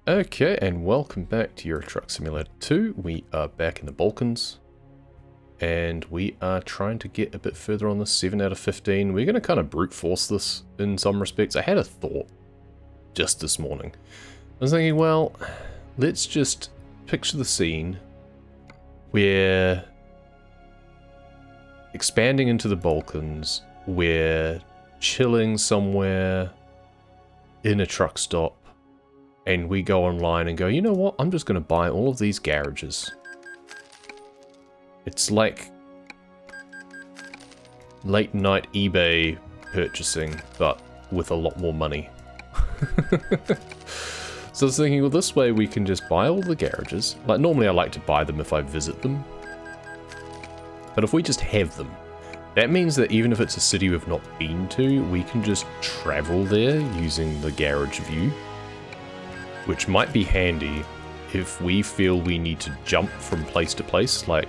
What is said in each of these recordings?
Okay, and welcome back to Euro Truck Simulator 2. We are back in the Balkans, and we are trying to get a bit further on this 7 out of 15. We're going to kind of brute force this in some respects. I had a thought just this morning. I was thinking, well, let's just picture the scene where expanding into the Balkans, we're chilling somewhere in a truck stop, and we go online and go, you know what, I'm just going to buy all of these garages. It's like late night eBay purchasing, but with a lot more money. So I was thinking, well, this way we can just buy all the garages. Like, normally I like to buy them if I visit them. But if we just have them, that means that even if it's a city we've not been to, we can just travel there using the garage view. Which might be handy if we feel we need to jump from place to place. Like,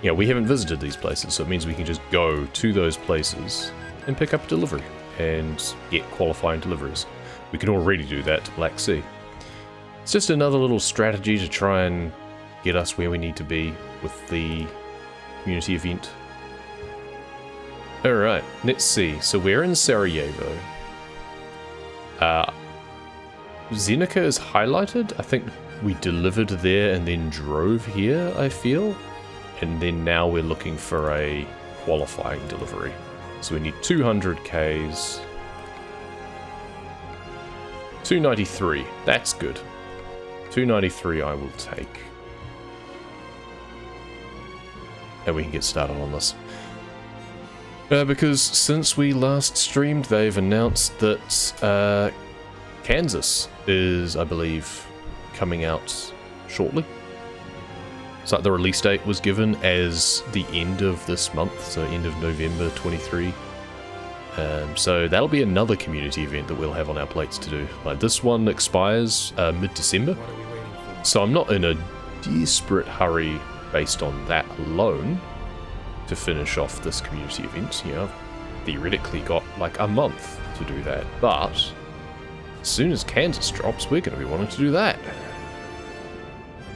you know, we haven't visited these places, so it means we can just go to those places and pick up a delivery and get qualifying deliveries. We can already do that to Black Sea. It's just another little strategy to try and get us where we need to be with the community event. Alright, let's see. So we're in Sarajevo. Zenica is highlighted. I think we delivered there and then drove here, I feel. And then now we're looking for a qualifying delivery. So we need 200 Ks. 293. That's good. 293 I will take. And we can get started on this. Because since we last streamed, they've announced that Kansas is, I believe, coming out shortly. So the release date was given as the end of this month, so end of November 23. So that'll be another community event that we'll have on our plates to do. Like, this one expires mid-December, so I'm not in a desperate hurry based on that alone to finish off this community event. You know, I've theoretically got like a month to do that, but as soon as Kansas drops, we're going to be wanting to do that.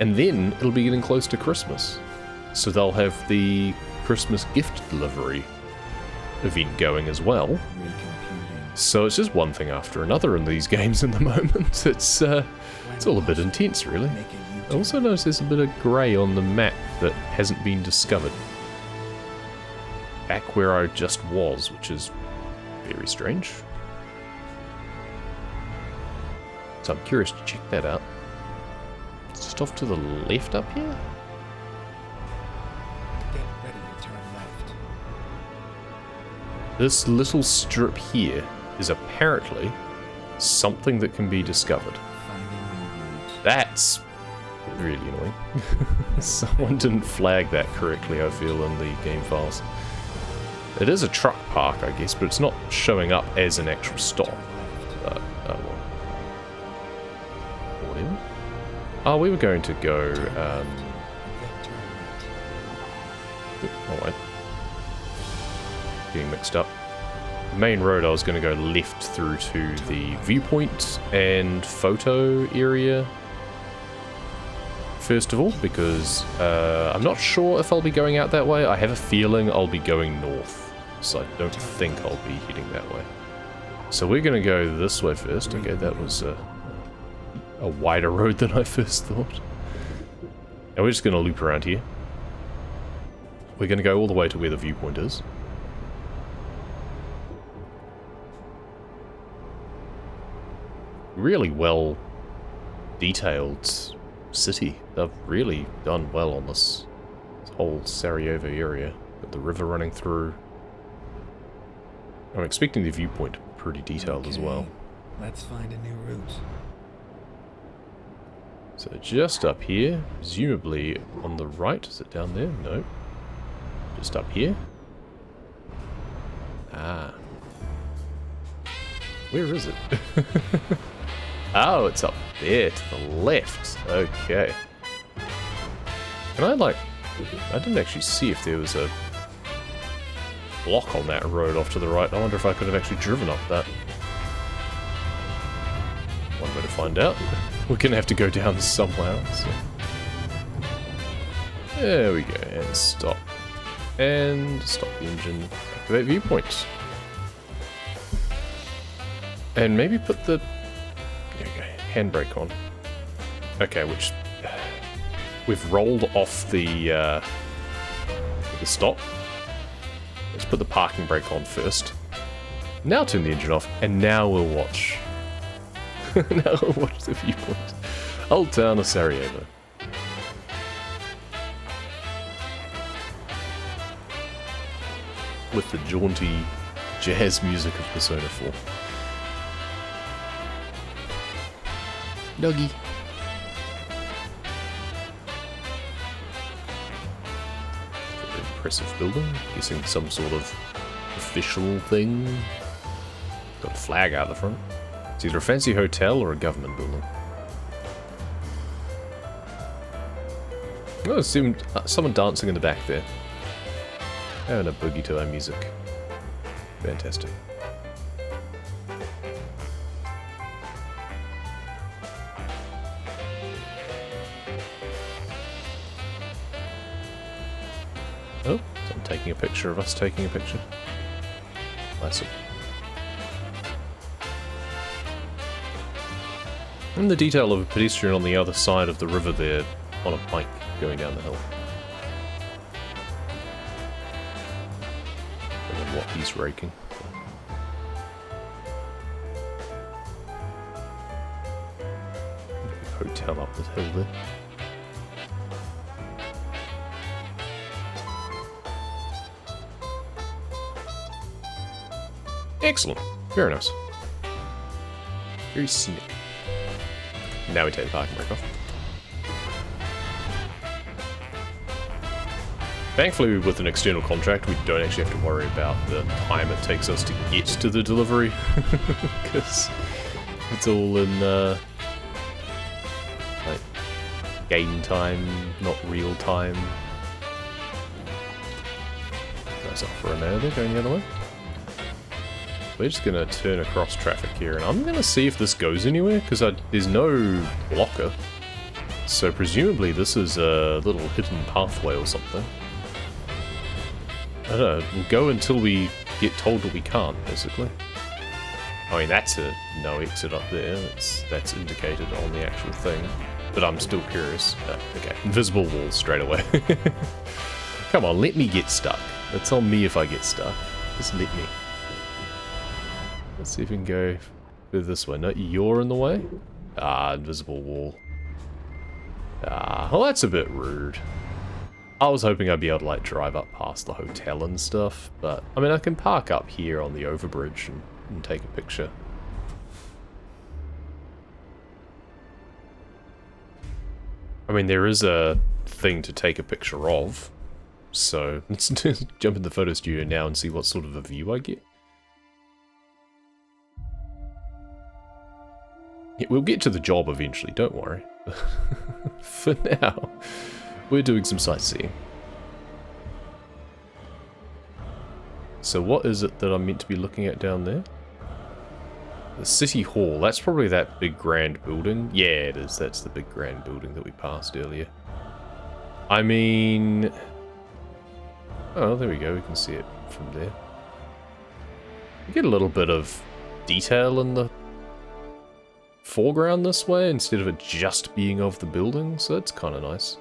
And then it'll be getting close to Christmas. So they'll have the Christmas gift delivery event going as well. So it's just one thing after another in these games in the moment. It's all a bit intense, really. I also notice there's a bit of grey on the map that hasn't been discovered. Back where I just was, which is very strange. So I'm curious to check that out. It's just off to the left up here? Get ready to turn left. This little strip here is apparently something that can be discovered. That's really annoying. Someone didn't flag that correctly, I feel, in the game files. It is a truck park, I guess, but it's not showing up as an actual stop. But, oh well. Whatever. Oh, we were going to go, oh wait. Getting mixed up. The main road, I was going to go left through to the viewpoint and photo area. First of all, because I'm not sure if I'll be going out that way. I have a feeling I'll be going north, so I don't think I'll be heading that way. So we're going to go this way first. Okay, that was a wider road than I first thought. And we're just going to loop around here. We're going to go all the way to where the viewpoint is. Really well detailed city. They've really done well on this whole Sarajevo area. Got the river running through. I'm expecting the viewpoint to be pretty detailed as well. Let's find a new route. So just up here, presumably on the right. Is it down there? No. Just up here. Ah. Where is it? Oh, it's up there to the left. Okay. Can I, like... I didn't actually see if there was a block on that road off to the right. I wonder if I could have actually driven up that. one way to find out. We're gonna have to go down somewhere else. There we go, and stop. And stop the engine. Activate viewpoint. And maybe put the... There we go, handbrake on. Okay, which... We've rolled off the stop. Let's put the parking brake on first. Now turn the engine off, and now we'll watch. Now we'll watch the viewpoint. Old town of Sarajevo. With the jaunty jazz music of Persona 4. Doggy. Impressive building. Guessing some sort of official thing. Got a flag out the front. It's either a fancy hotel or a government building. Oh, it seemed someone dancing in the back there. And a boogie to our music. Fantastic. Oh, someone taking a picture of us taking a picture. Classic. And the detail of a pedestrian on the other side of the river there on a bike going down the hill. And then what he's raking. Hotel up the hill there. Excellent. Very nice. Very scenic. Now we take the parking brake off. Thankfully, with an external contract, we don't actually have to worry about the time it takes us to get to the delivery. Because it's all in, like, game time, not real time. Guys off for a now, they're going the other way. We're just gonna turn across traffic here, and I'm gonna see if this goes anywhere, because there's no blocker. So presumably this is a little hidden pathway or something. I don't know, we'll go until we get told that we can't, basically. I mean, that's a no exit up there, that's indicated on the actual thing. But I'm still curious. Okay, invisible walls straight away. Come on, let me get stuck. That's on me if I get stuck. Just let me. Let's see if we can go through this way. No, you're in the way? Ah, invisible wall. Ah, well that's a bit rude. I was hoping I'd be able to like drive up past the hotel and stuff, but I mean I can park up here on the overbridge and take a picture. I mean there is a thing to take a picture of, so let's just jump in the photo studio now and see what sort of a view I get. Yeah, we'll get to the job eventually, don't worry. For now, we're doing some sightseeing. So what is it that I'm meant to be looking at down there? The City Hall, that's probably that big grand building. Yeah, it is, that's the big grand building that we passed earlier. I mean... Oh, there we go, we can see it from there. We get a little bit of detail in the foreground this way instead of it just being of the building, so that's kind of nice.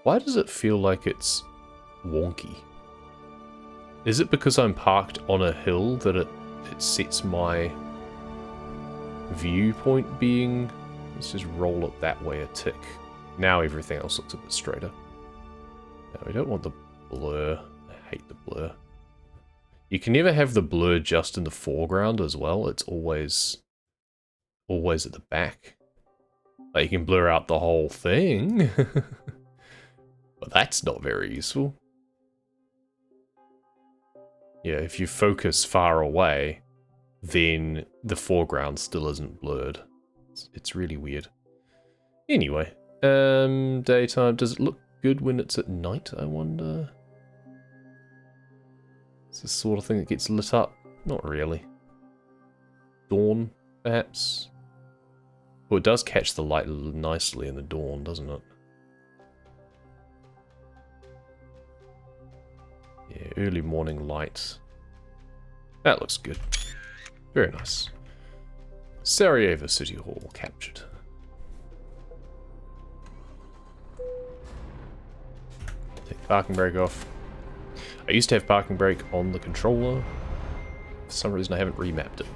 Why does it feel like it's wonky? Is it because I'm parked on a hill that it sets my viewpoint being... Let's just roll it that way a tick. Now everything else looks a bit straighter. Now we don't want the blur. I hate the blur. You can never have the blur just in the foreground as well. It's always at the back. Like you can blur out the whole thing. But that's not very useful. Yeah, if you focus far away, then the foreground still isn't blurred. It's really weird. Anyway, daytime. Does it look good when it's at night, I wonder? It's the sort of thing that gets lit up? Not really. Dawn, perhaps? Well, it does catch the light nicely in the dawn, doesn't it? Yeah, early morning light. That looks good. Very nice. Sarajevo City Hall captured. Take the parking brake off. I used to have parking brake on the controller. For some reason I haven't remapped it.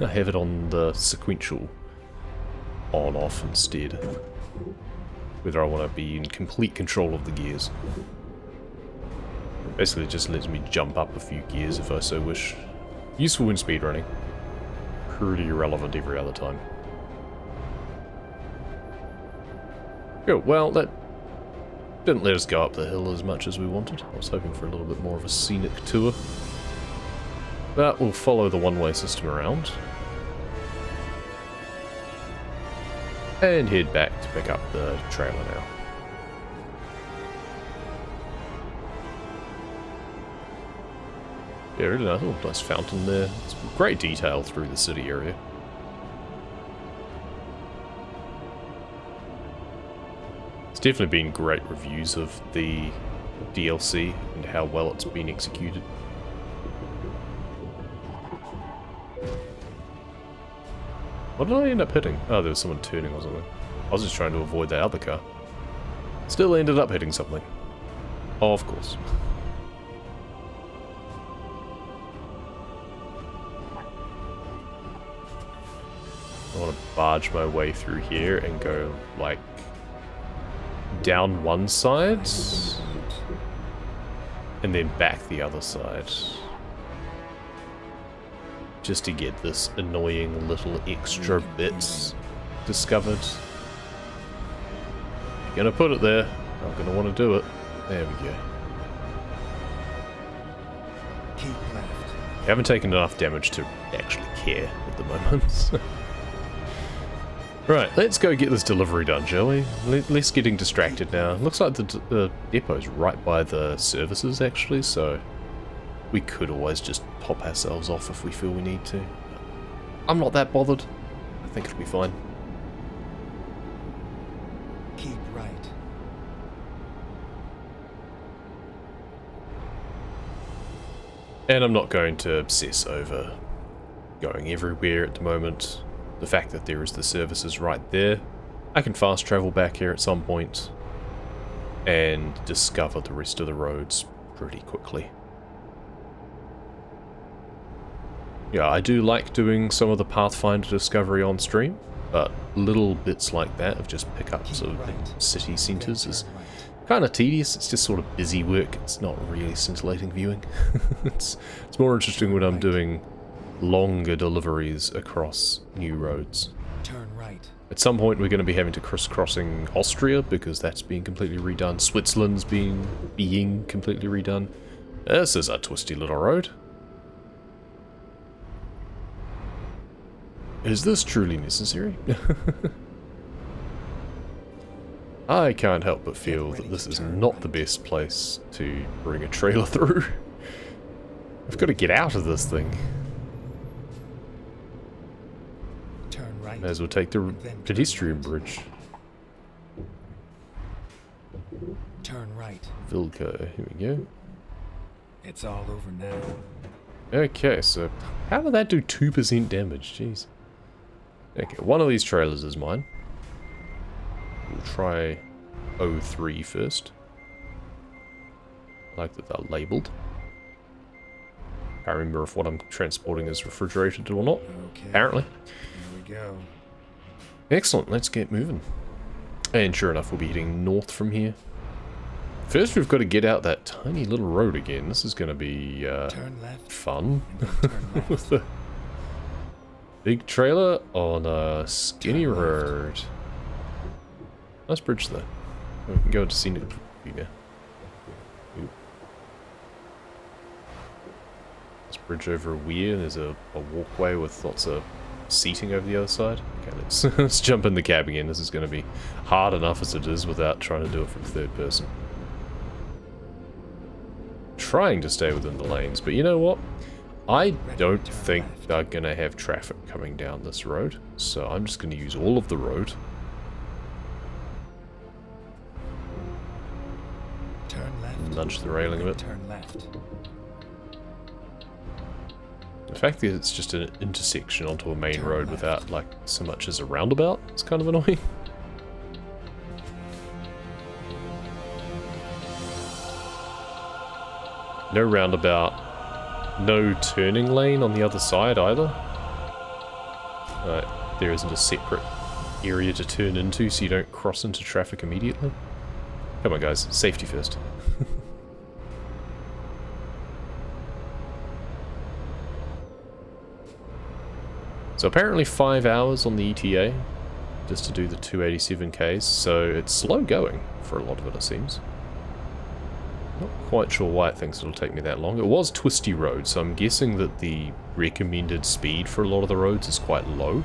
I have it on the sequential on-off instead. Whether I want to be in complete control of the gears. Basically it just lets me jump up a few gears if I so wish. Useful when speedrunning. Pretty irrelevant every other time. Cool, well that didn't let us go up the hill as much as we wanted. I was hoping for a little bit more of a scenic tour. But we'll follow the one-way system around. And head back to pick up the trailer now. Yeah, really nice. Oh, nice fountain there. It's great detail through the city area. It's definitely been great reviews of the DLC and how well it's been executed. What did I end up hitting? Oh, there was someone turning or something. I was just trying to avoid that other car. Still ended up hitting something. Oh, of course. I want to barge my way through here and go, like, down one side, and then back the other side. Just to get this annoying little extra bits discovered. You're gonna put it there. I'm gonna want to do it. There we go. Keep left. I haven't taken enough damage to actually care at the moment. Right, let's go get this delivery done, shall we? Less getting distracted now. Looks like the depot's right by the services, actually, so we could always just pop ourselves off if we feel we need to. I'm not that bothered. I think it'll be fine. Keep right. And I'm not going to obsess over going everywhere at the moment. The fact that there is the services right there, I can fast travel back here at some point and discover the rest of the roads pretty quickly. Yeah, I do like doing some of the Pathfinder discovery on stream, but little bits like that of just pickups of city centres is kind of tedious. It's just sort of busy work. It's not really scintillating viewing. It's more interesting when I'm doing longer deliveries across new roads. Turn right. At some point we're going to be having to crisscrossing Austria because that's being completely redone. Switzerland's being completely redone. This is a twisty little road. Is this truly necessary? I can't help but feel that this is not the best place to bring a trailer through. I've got to get out of this thing. May as well take the pedestrian bridge. Turn right. Luka, here we go. It's all over now. Okay, so how did that do 2% damage? Jeez. Okay, one of these trailers is mine. We'll try 03 first. I like that they're labelled. Can't remember if what I'm transporting is refrigerated or not. Okay. Apparently. Go. Excellent, let's get moving. And sure enough, we'll be heading north from here. First, we've got to get out that tiny little road again. This is going to be Turn left. fun. Turn left. With the big trailer on a skinny road. Nice bridge there. Oh, we can go to scenic view now. Ooh. This bridge over a weir, and there's a walkway with lots of seating over the other side. Okay, let's jump in the cab again. This is going to be hard enough as it is without trying to do it from third person. Trying to stay within the lanes, but you know what? I don't think they're going to have traffic coming down this road, so I'm just going to use all of the road. Turn left. Nudge the railing a bit. Turn left. The fact that it's just an intersection onto a main road without, like, so much as a roundabout is kind of annoying. No roundabout. No turning lane on the other side either. There isn't a separate area to turn into so you don't cross into traffic immediately. Come on guys, safety first. So apparently 5 hours on the ETA just to do the 287Ks, so it's slow going for a lot of it seems. Not quite sure why it thinks it'll take me that long. It was twisty road, so I'm guessing that the recommended speed for a lot of the roads is quite low.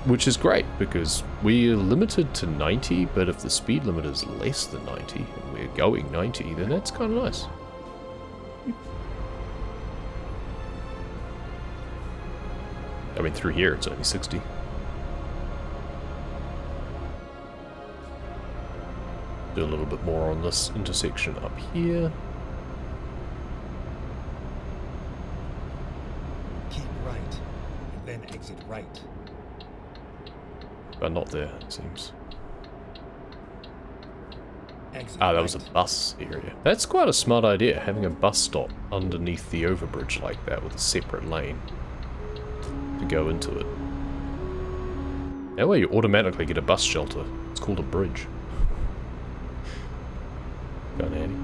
Which is great, because we're limited to 90, but if the speed limit is less than 90, and we're going 90, then that's kind of nice. I mean, through here it's only 60. Do a little bit more on this intersection up here. Keep right, and then exit right. But not there, it seems. Exit Ah, that was a right. bus area. That's quite a smart idea, having a bus stop underneath the overbridge like that with a separate lane to go into it. That way you automatically get a bus shelter. It's called a bridge. Kinda handy.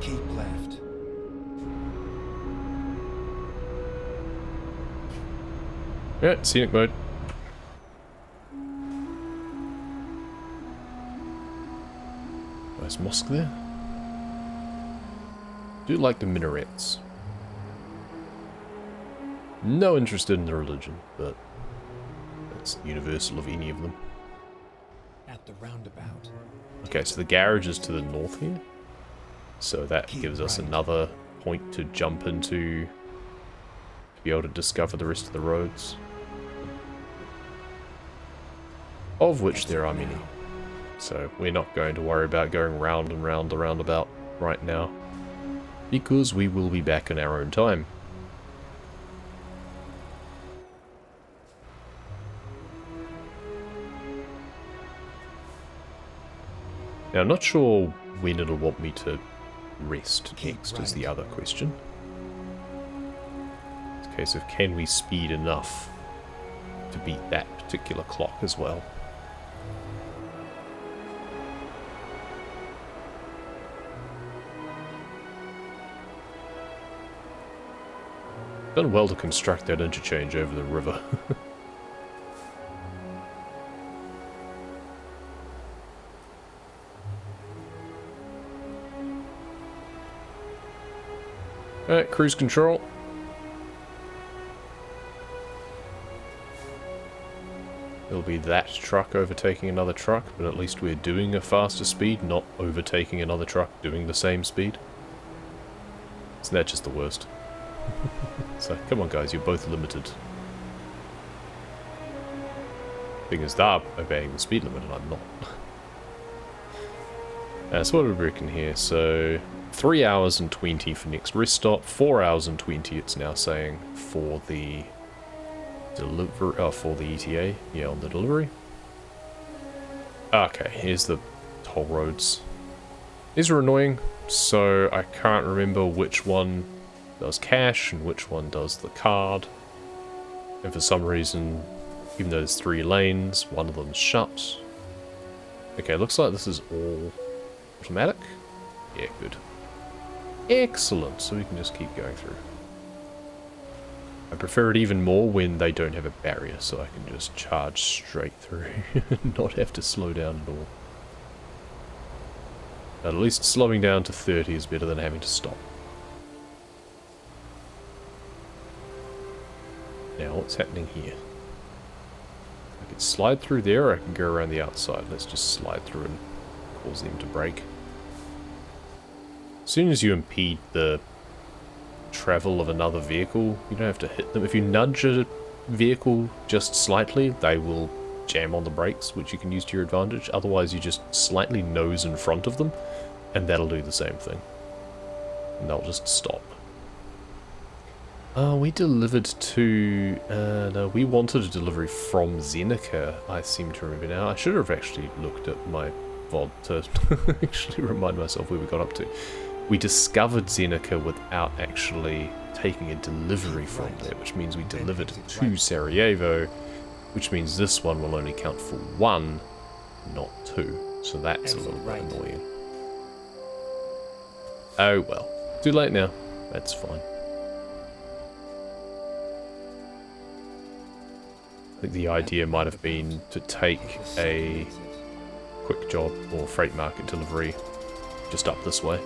Keep left. Yeah, scenic mode. Nice mosque there. Do like the minarets. No interest in the religion, but that's universal of any of them. At the roundabout. Okay, so the garage is to the north here. So that gives us another point to jump into to be able to discover the rest of the roads. Of which there are many. So we're not going to worry about going round and round the roundabout right now, because we will be back in our own time. Now, I'm not sure when it'll want me to rest next is the other question. It's a case of can we speed enough to beat that particular clock as well. Done well to construct that interchange over the river. Alright, cruise control. It'll be that truck overtaking another truck, but at least we're doing a faster speed, not overtaking another truck doing the same speed. Isn't that just the worst? So, come on guys, you're both limited. Thing is, they're obeying the speed limit and I'm not. So what do we reckon here? So, 3 hours and 20 for next rest stop, 4 hours and 20 it's now saying for the delivery, for the ETA, yeah, on the delivery. Okay, here's the toll roads. These are annoying, so I can't remember which one does cash and which one does the card. And for some reason, even though there's 3 lanes, one of them's shut. Okay, looks like this is all automatic. Yeah, good. Excellent, so we can just keep going through. I prefer it even more when they don't have a barrier, so I can just charge straight through and not have to slow down at all. But at least slowing down to 30 is better than having to stop. Now, what's happening here? I could slide through there, or I can go around the outside. Let's just slide through and cause them to break. As soon as you impede the travel of another vehicle, you don't have to hit them. If you nudge a vehicle just slightly, they will jam on the brakes, which you can use to your advantage. Otherwise, you just slightly nose in front of them, and that'll do the same thing. And they'll just stop. We delivered to... no, we wanted a delivery from Zenica, I seem to remember now. I should have actually looked at my VOD to actually remind myself where we got up to. We discovered Zenica without actually taking a delivery from there, which means we delivered to Sarajevo, which means this one will only count for 1, not 2. So that's a little bit annoying. Oh well. Too late now. That's fine. I think the idea might have been to take a quick job or freight market delivery just up this way,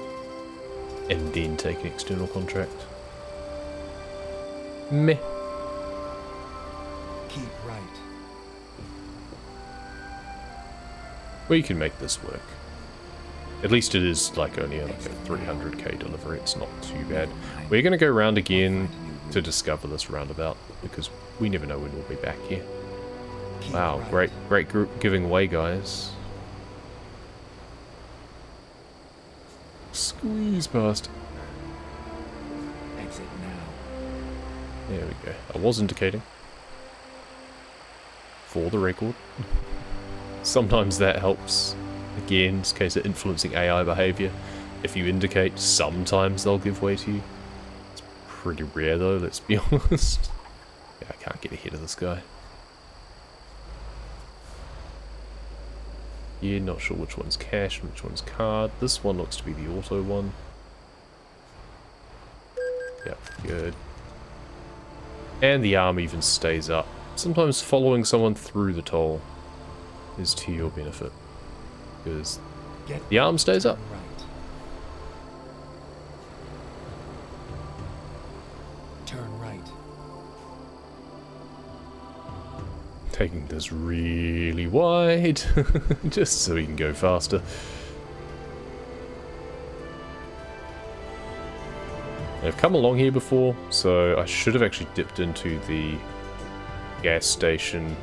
and then take an external contract. Meh. Keep right. We can make this work. At least it is like only like a 300k delivery, it's not too bad. We're going to go round again to discover this roundabout, because we never know when we'll be back here. Wow, great group giving away, guys. Squeeze past. Exit now. There we go. I was indicating. For the record. Sometimes that helps. Again, in case of influencing AI behavior. If you indicate, sometimes they'll give way to you. It's pretty rare though, let's be honest. Yeah, I can't get ahead of this guy. Yeah, not sure which one's cash and which one's card. This one looks to be the auto one. Yep, good. And the arm even stays up. Sometimes following someone through the toll is to your benefit, because the arm stays up. Right. Turn right. Taking this really wide, just so we can go faster. I've come along here before, so I should have actually dipped into the gas station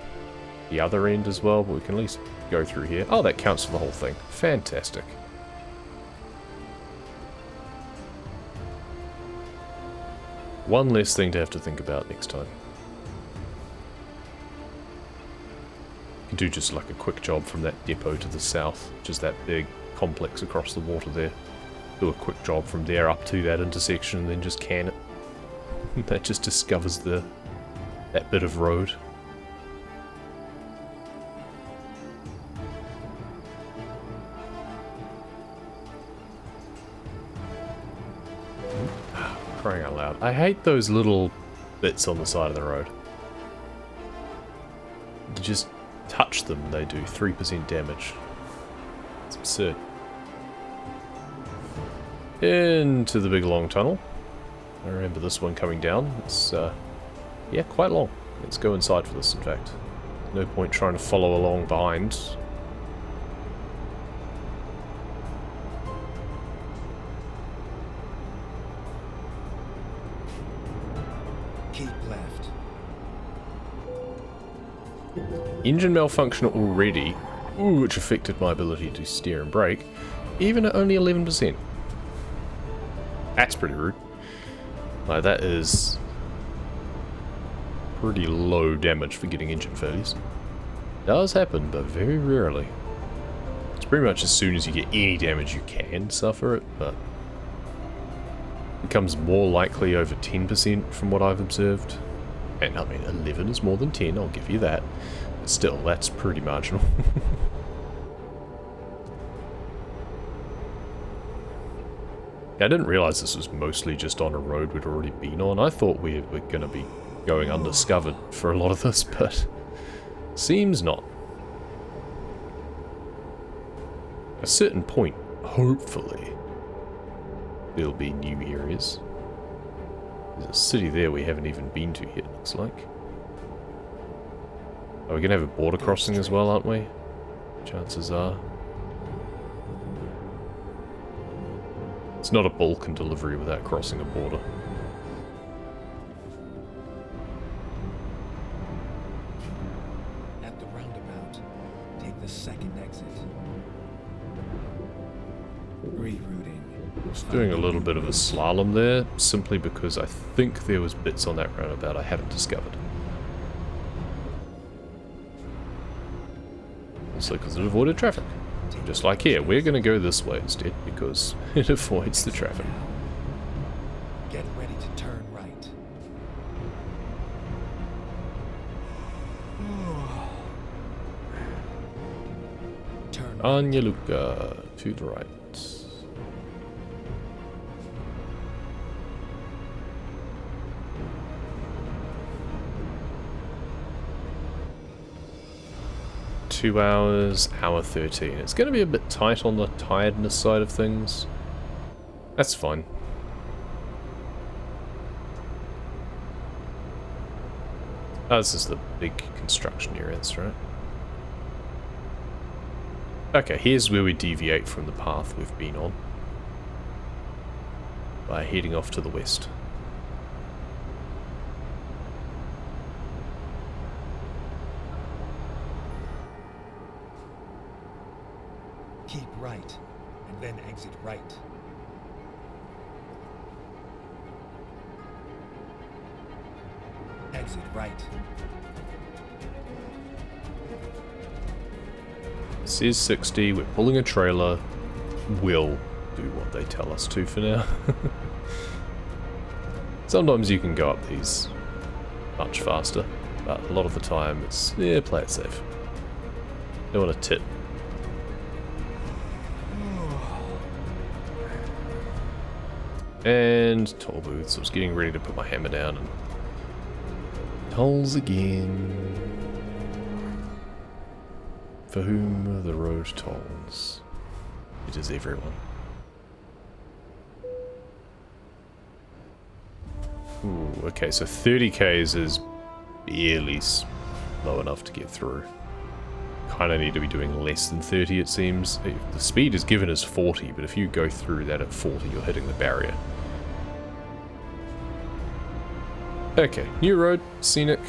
the other end as well, but we can at least go through here. Oh, that counts for the whole thing. Fantastic. One less thing to have to think about next time. You can do just like a quick job from that depot to the south, just that big complex across the water there. Do a quick job from there up to that intersection and then just can it. That just discovers that bit of road. Crying out loud. I hate those little bits on the side of the road. You just touch them, they do 3% damage. It's absurd. Into the big long tunnel. I remember this one coming down. It's, yeah, quite long. Let's go inside for this, in fact. No point trying to follow along behind. Keep left. Engine malfunction already, which affected my ability to steer and brake, even at only 11%. That's pretty rude. Like, that is pretty low damage for getting engine failures. Does happen, but very rarely. It's pretty much as soon as you get any damage you can suffer it, but it becomes more likely over 10% from what I've observed. And I mean, 11 is more than 10, I'll give you that. But still, that's pretty marginal. I didn't realise this was mostly just on a road we'd already been on. I thought we were going to be going undiscovered for a lot of this, but seems not. At a certain point, hopefully, there'll be new areas. There's a city there we haven't even been to yet, looks like. Oh, we're gonna have a border crossing as well, aren't we? Chances are. It's not a Balkan delivery without crossing a border. At the roundabout, take the second exit. Rerouting. Just doing a little bit of a slalom there, simply because I think there was bits on that roundabout I hadn't discovered. Also because it avoided traffic. Just like here, we're going to go this way instead because it avoids the traffic. Get ready to turn right. Turn right. Anya Luka, to the right. Two hours, hour 13. It's going to be a bit tight on the tiredness side of things. That's fine. Oh, this is the big construction area, that's right. Okay, here's where we deviate from the path we've been on. By heading off to the west. Keep right, and then exit right. Exit right. This is 60, we're pulling a trailer. We'll do what they tell us to for now. Sometimes you can go up these much faster, but a lot of the time it's, yeah, play it safe. Don't want to tip. And toll booths. I was getting ready to put my hammer down and tolls again. For whom the road tolls. It is everyone. Ooh, okay, so 30k's is barely low enough to get through. Kind of need to be doing less than 30, it seems. The speed is given as 40, but if you go through that at 40, you're hitting the barrier. Okay, new road, scenic.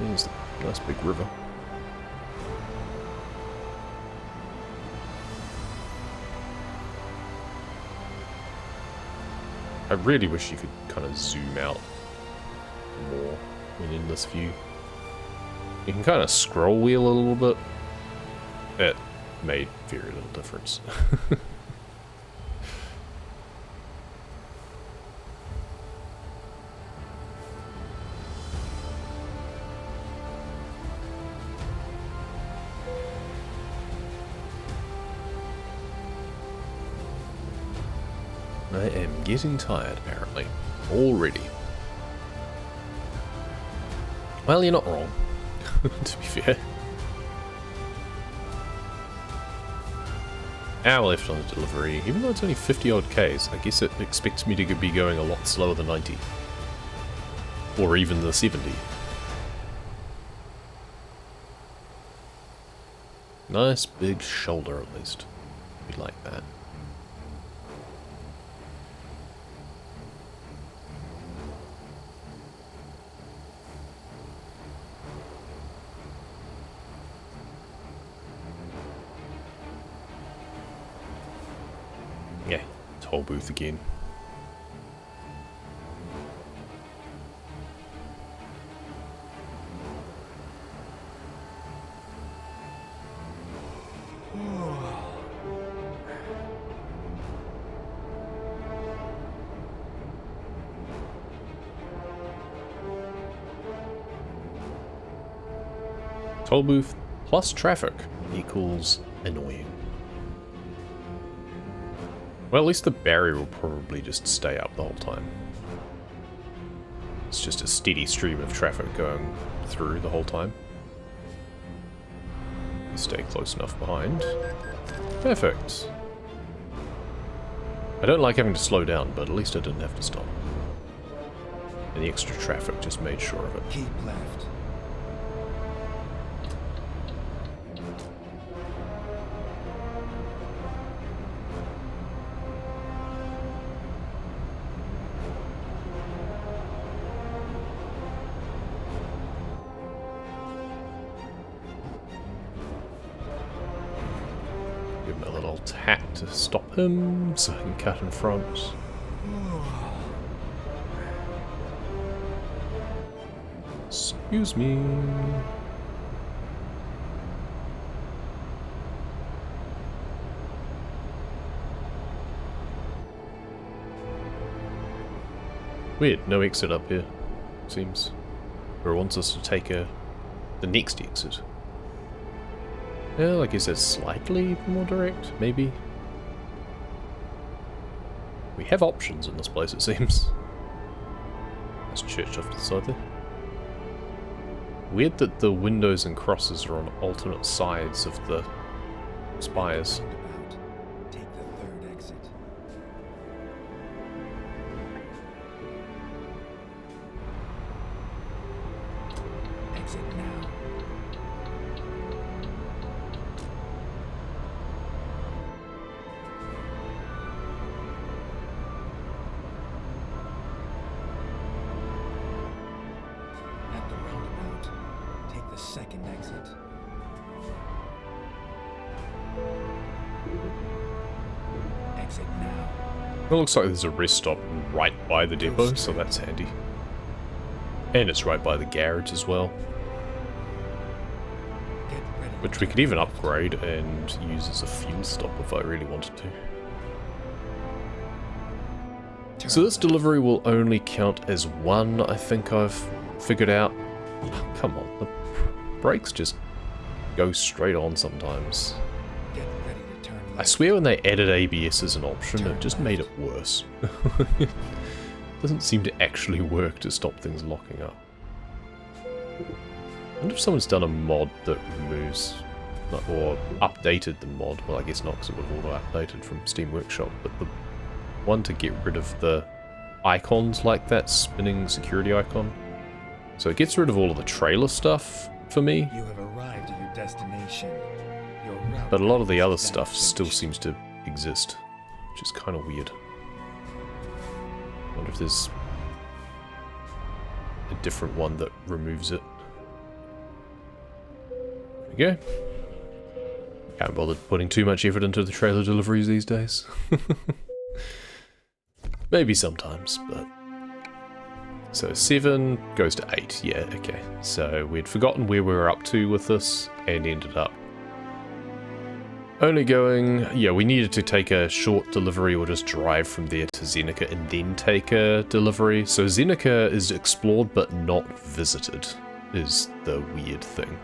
There's a nice big river. I really wish you could kind of zoom out more when in this view. You can kind of scroll wheel a little bit. It made very little difference. I am getting tired, apparently. Already. Well, you're not wrong, to be fair. Hour left on the delivery. Even though it's only 50 odd Ks, I guess it expects me to be going a lot slower than 90. Or even the 70. Nice big shoulder, at least. We like that. Yeah, toll booth again. Toll booth plus traffic equals annoying. Well, at least the barrier will probably just stay up the whole time. It's just a steady stream of traffic going through the whole time. We stay close enough behind. Perfect. I don't like having to slow down, but at least I didn't have to stop. And the extra traffic just made sure of it. Keep left. hat to stop him so I can cut in front. Excuse me. Weird, no exit up here, seems. Or wants us to take the next exit. Well, I guess that's slightly more direct, maybe. We have options in this place, it seems. There's church off to the side there. Weird that the windows and crosses are on alternate sides of the spires. Take the third exit. Exit now. At the roundabout, take the second exit. Exit now. It looks like there's a rest stop right by the depot, so that's handy. And it's right by the garage as well, Get ready. which we could even upgrade and use as a fuel stop if I really wanted to. Turn So this left. delivery will only count as one, I think I've figured out. Come on, the brakes just go straight on sometimes. Get ready to turn I left. swear when they added ABS as an option, it just made it worse. Doesn't seem to actually work to stop things locking up. I wonder if someone's done a mod that removes, or updated the mod. Well, I guess not, because it would have auto-updated from Steam Workshop, but the one to get rid of the icons like that spinning security icon. So it gets rid of all of the trailer stuff for me, You have arrived at your destination. Your route but a lot of the is other now stuff still finished. seems to exist, which is kind of weird. I wonder if there's a different one that removes it. There we go. Can't bother putting too much effort into the trailer deliveries these days. Maybe sometimes, but... So 7 goes to 8, yeah, okay. So we'd forgotten where we were up to with this, and ended up only going... Yeah, we needed to take a short delivery or just drive from there to Zenica and then take a delivery. So Zenica is explored but not visited, is the weird thing.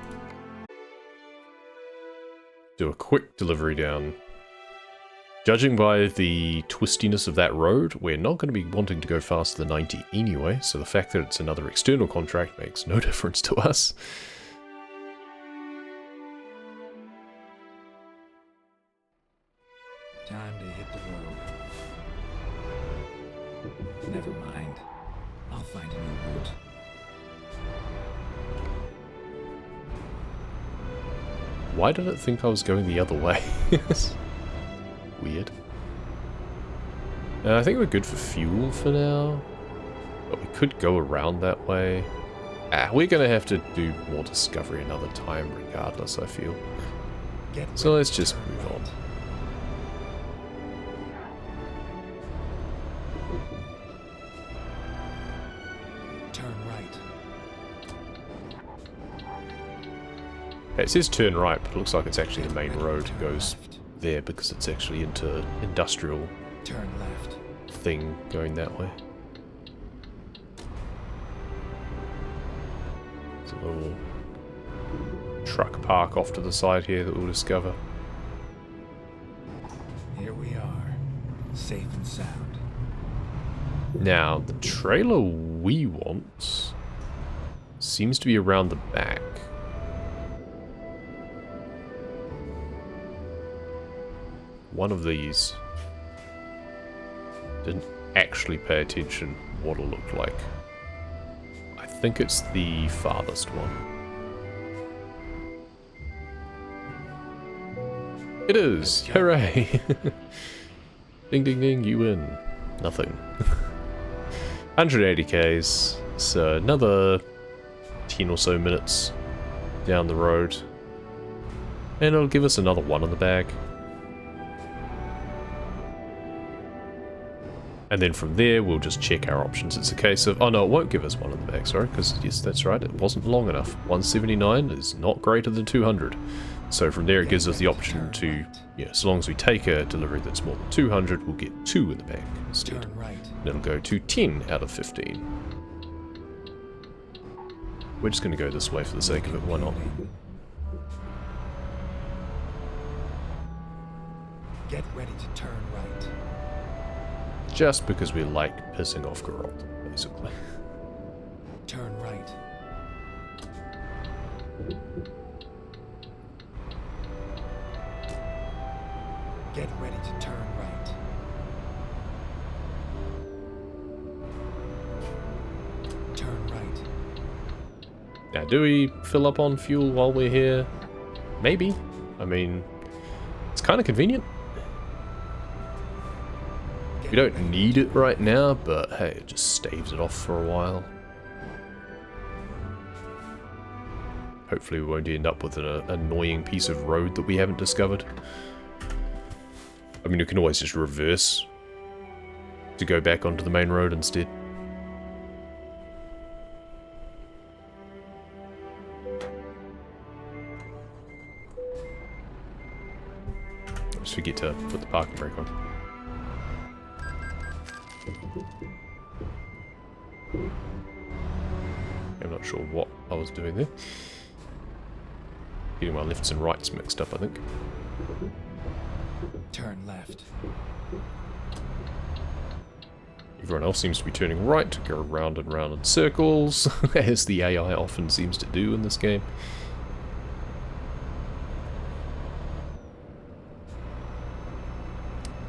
Do a quick delivery down. Judging by the twistiness of that road, we're not going to be wanting to go faster than 90 anyway, so the fact that it's another external contract makes no difference to us. Time to hit the road. Never mind. I'll find a new route. Why did it think I was going the other way? Weird. I think we're good for fuel for now, but we could go around that way. We're going to have to do more discovery another time regardless, I feel. Get So ready let's to just turn move on. right. Turn right. It says turn right, but it looks like it's actually the main Ready to road turn goes left. there because it's actually into industrial Turn left. thing going that way. There's a little truck park off to the side here that we'll discover. Here we are. Safe and sound. Now, the trailer we want seems to be around the back. One of these. Didn't actually pay attention what it looked like. I think it's the farthest one. It is! Hooray! Ding ding ding, you win. Nothing. 180 Ks, so another 10 or so minutes down the road. And it'll give us another one in the bag. And then from there, we'll just check our options. It's a case of, oh no, it won't give us one in the back, sorry, because yes, that's right, it wasn't long enough. 179 is not greater than 200. So from there, it gives us the option to, yeah, so long as we take a delivery that's more than 200, we'll get 2 in the back instead. Turn right. And it'll go to 10 out of 15. We're just going to go this way for the sake of it, why not? Get ready to turn right. Just because we like pissing off Geralt, basically. Turn right. Get ready to turn right. Turn right. Now, do we fill up on fuel while we're here? Maybe. I mean, it's kind of convenient. We don't need it right now, but hey, it just staves it off for a while. Hopefully we won't end up with an annoying piece of road that we haven't discovered. I mean, you can always just reverse to go back onto the main road instead. Just forget to put the parking brake on. I'm not sure what I was doing there. Getting my lefts and rights mixed up, I think. Turn left. Everyone else seems to be turning right to go round and round in circles, as the AI often seems to do in this game.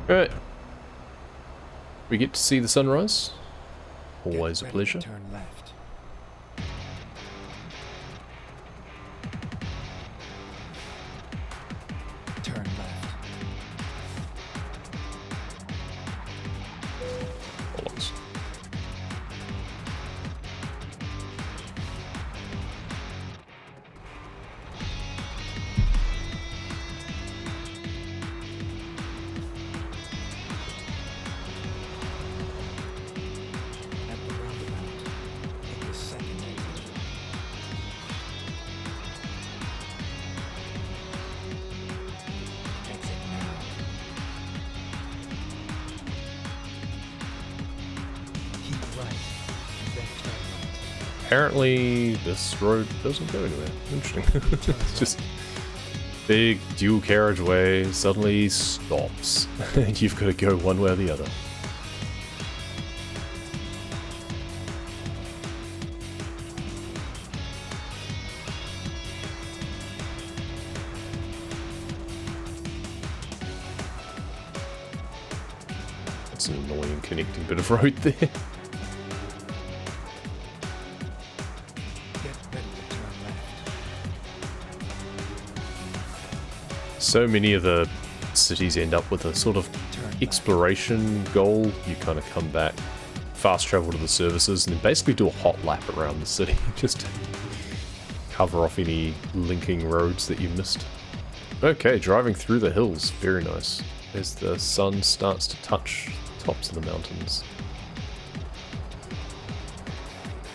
Alright. We get to see the sunrise. Always a pleasure. Turn left. Turn left. Bollocks. At the roundabout, take the second exit. Exit now. Keep right, and then turn right. Apparently, this road doesn't go anywhere. Interesting. It's just big dual carriageway suddenly stops, and you've got to go one way or the other. That's an annoying connecting bit of road there. Get ready to turn left. So many of the cities end up with a sort of Turn left. exploration goal. You kind of come back, fast travel to the services, and then basically do a hot lap around the city just to cover off any linking roads that you missed. Okay, driving through the hills, very nice, as the sun starts to touch the tops of the mountains.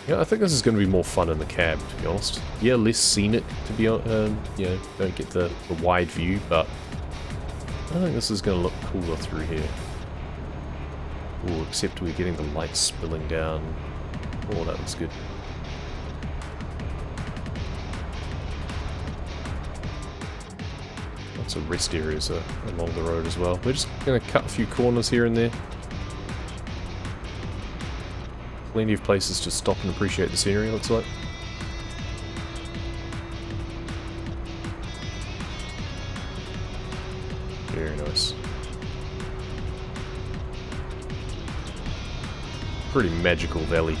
Yeah, I think this is going to be more fun in the cab, to be honest. Yeah, less scenic, to be honest. You know, don't get the wide view, but I think this is going to look cooler through here. Oh, except we're getting the lights spilling down. Oh, that looks good. Lots of rest areas along the road as well. We're just going to cut a few corners here and there. Plenty of places to stop and appreciate the scenery, looks like. Very nice. Pretty magical valley.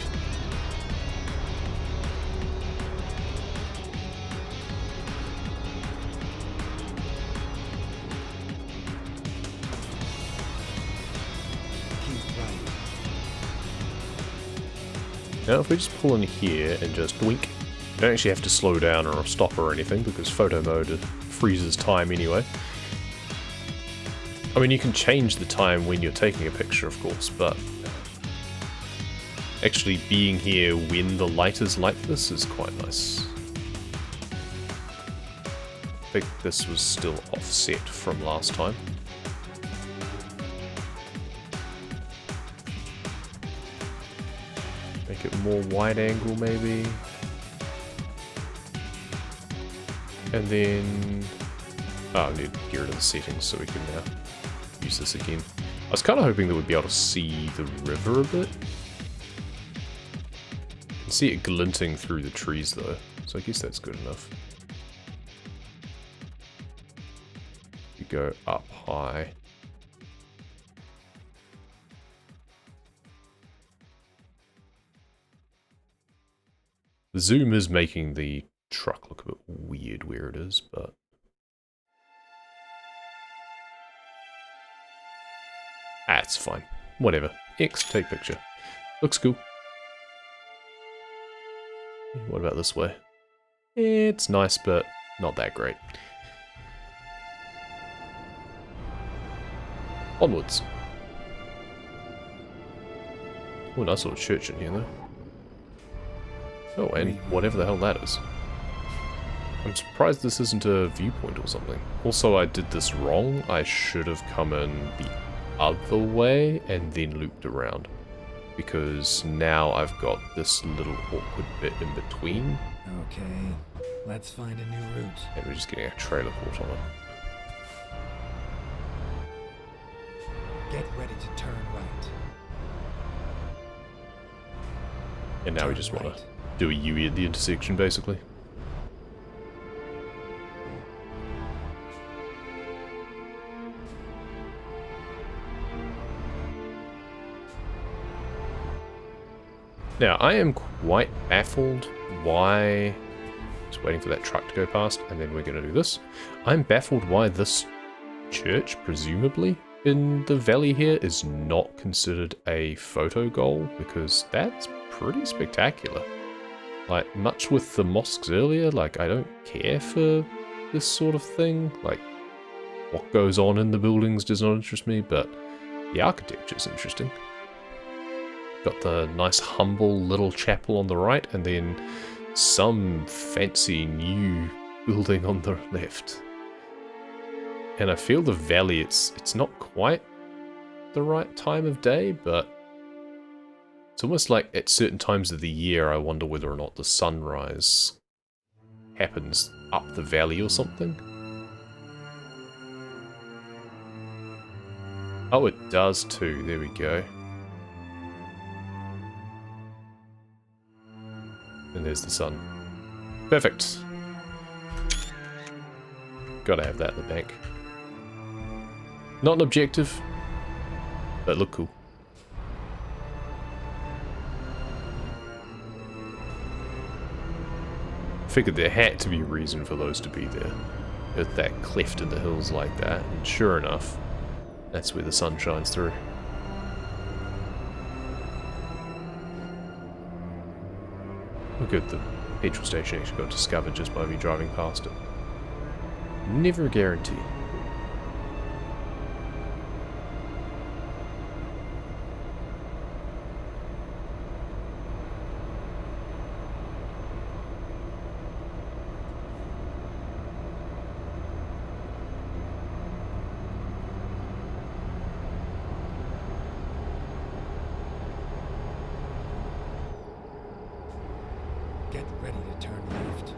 Keep right. Now if we just pull in here and just wink, you don't actually have to slow down or stop or anything because photo mode freezes time anyway. I mean, you can change the time when you're taking a picture, of course, but Actually being here when the light is like this is quite nice. I think this was still offset from last time. Make it more wide angle maybe. And then... oh, I need to get rid of the settings so we can use this again. I was kind of hoping that we'd be able to see the river a bit. I can see it glinting through the trees though, so I guess that's good enough. You go up high. The zoom is making the truck look a bit weird where it is, but... ah, it's fine. Whatever. X, take picture. Looks cool. What about this way? It's nice, but not that great. Onwards. Oh, nice little church in here, though. Oh, and whatever the hell that is. I'm surprised this isn't a viewpoint or something. Also, I did this wrong. I should have come in the other way and then looped around. Because now I've got this little awkward bit in between. Okay, let's find a new route. And we're just getting a trailer caught on it. Get ready to turn right. And now we just want to do a U-E at the intersection, basically. Now, I am quite baffled why... just waiting for that truck to go past, and then we're going to do this. I'm baffled why this church, presumably, in the valley here, is not considered a photo goal, because that's pretty spectacular. Like, much with the mosques earlier, like, I don't care for this sort of thing. Like, what goes on in the buildings does not interest me, but the architecture's interesting. Got the nice humble little chapel on the right, and then some fancy new building on the left. And I feel the valley, it's not quite the right time of day, but it's almost like at certain times of the year I wonder whether or not the sunrise happens up the valley or something. Oh, it does too, there we go. And there's the sun. Perfect. Gotta have that in the bank. Not an objective, but look cool. Figured there had to be a reason for those to be there. With that cleft in the hills like that, and sure enough, that's where the sun shines through. Oh good, the petrol station actually got discovered just by me driving past it. Never a guarantee. Get ready to turn left.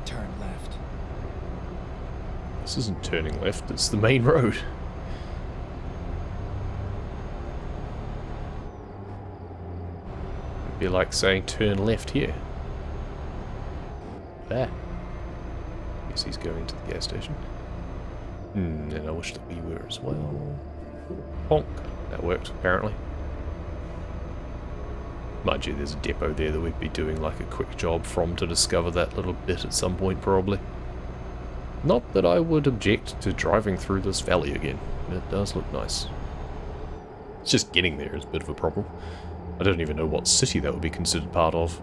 Turn left. This isn't turning left, it's the main road. It'd be like saying turn left here. There. Guess he's going to the gas station. And I wish that we were as well. Honk. That worked, apparently. Mind you, there's a depot there that we'd be doing like a quick job from to discover that little bit at some point, probably. Not that I would object to driving through this valley again. It does look nice. It's just getting there is a bit of a problem. I don't even know what city that would be considered part of.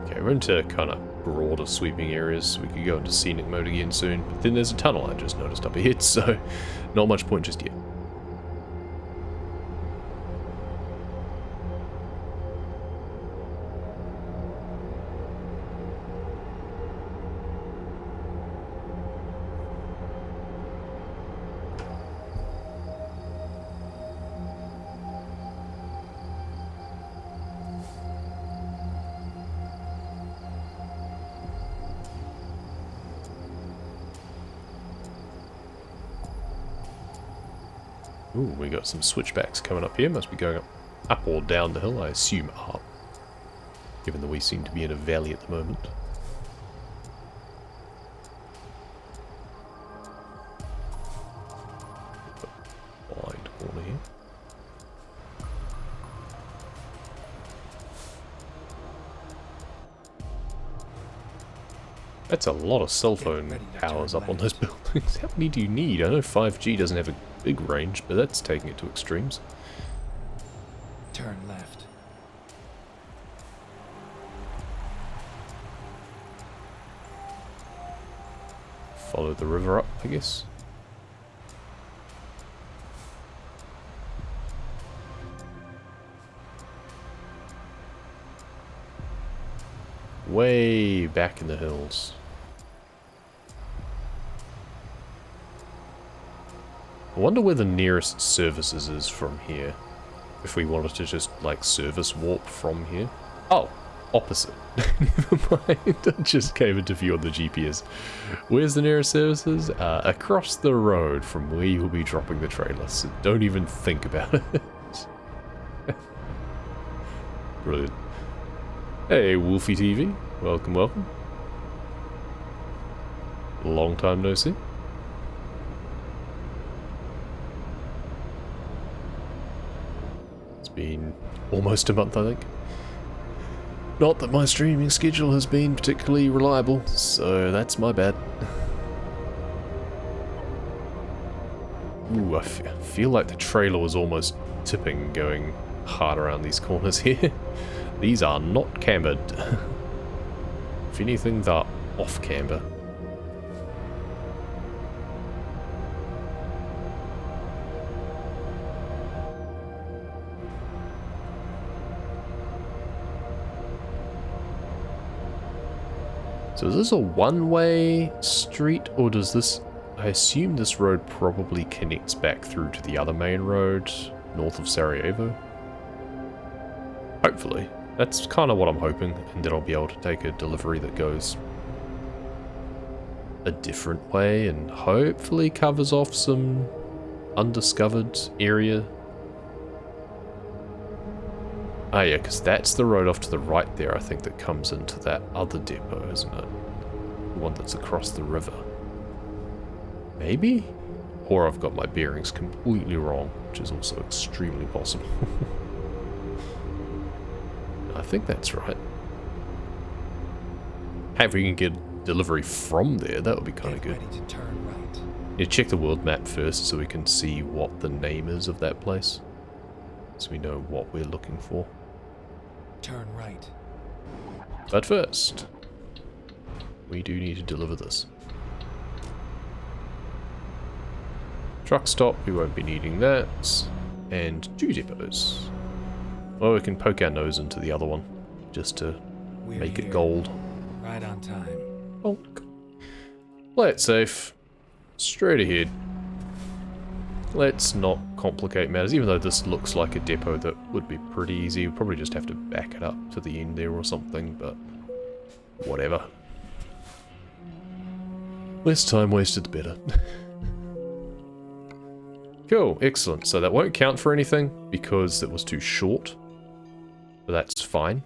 Okay, we're into kind of broader sweeping areas. We could go into scenic mode again soon. But then there's a tunnel I just noticed up ahead, so not much point just yet. Ooh, we got some switchbacks coming up here. Must be going up or down the hill. I assume up, given that we seem to be in a valley at the moment. Blind corner here. That's a lot of cell phone towers up on those buildings. How many do you need? I know 5G doesn't have a big range, but that's taking it to extremes. Turn left. Follow the river up, I guess. Way back in the hills. I wonder where the nearest services is from here. If we wanted to just, like, service warp from here. Oh, opposite. Never mind, I just came into view on the GPS. Where's the nearest services? Across the road from where you'll be dropping the trailer, so don't even think about it. Brilliant. Hey, Wolfie TV. Welcome, welcome. Long time no see. It's been almost a month, I think. Not that my streaming schedule has been particularly reliable, so that's my bad. Ooh, I feel like the trailer was almost tipping going hard around these corners here. These are not cambered. If anything, they're off camber. So is this a one-way street, or does this... I assume this road probably connects back through to the other main road, north of Sarajevo? Hopefully. That's kind of what I'm hoping, and then I'll be able to take a delivery that goes a different way and hopefully covers off some undiscovered area. Ah yeah, because that's the road off to the right there, I think, that comes into that other depot, isn't it? The one that's across the river. Maybe? Or I've got my bearings completely wrong, which is also extremely possible. I think that's right. Hey, if we can get delivery from there, that would be kind of good. Ready to turn right. Yeah, check the world map first so we can see what the name is of that place. So we know what we're looking for. Turn right. But first, we do need to deliver this. Truck stop, we won't be needing that. And 2 depots. Well, we can poke our nose into the other one, just to make it gold. Right on time. Bonk. Play it safe. Straight ahead. Let's not complicate matters, even though this looks like a depot that would be pretty easy. We'll probably just have to back it up to the end there or something, but whatever. Less time wasted, the better. Cool, excellent. So that won't count for anything because it was too short. But that's fine.